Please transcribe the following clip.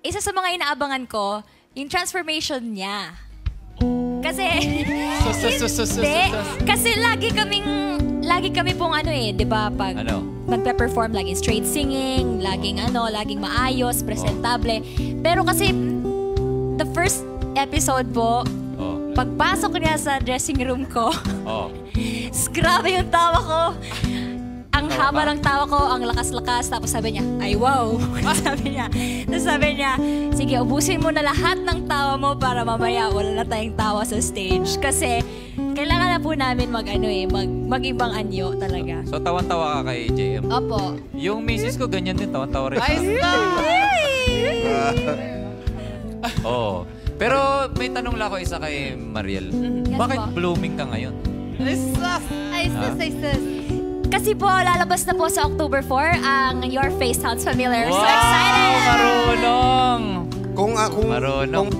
isa sa mga inaabangan ko, yung transformation niya. Kasi, kasi lagi kami pong di ba, pag magpe-perform, laging straight singing, laging laging maayos, presentable. Pero kasi, the first episode po, pagpasok niya sa dressing room ko, grabe yung tawa ko. Ang haba ng tawa ko, ang lakas-lakas. Tapos sabi niya, ay wow. Tapos sabi niya, sige, ubusin mo na lahat ng tawa mo para mamaya wala na tayong tawa sa stage. Kasi kailangan na po namin mag-ibang anyo talaga. So tawan-tawa ka kay JM? Opo. Yung misis ko ganyan din, tawan-tawa rin. Oo. Pero may tanong lang ako isa kay Mariel. Yes, bakit po? blooming ka ngayon? Ay, sus. Kasi po, lalabas na po sa October 4 ang Your Face Sounds Familiar. Wow! So excited! Marunong! Kung Marunong.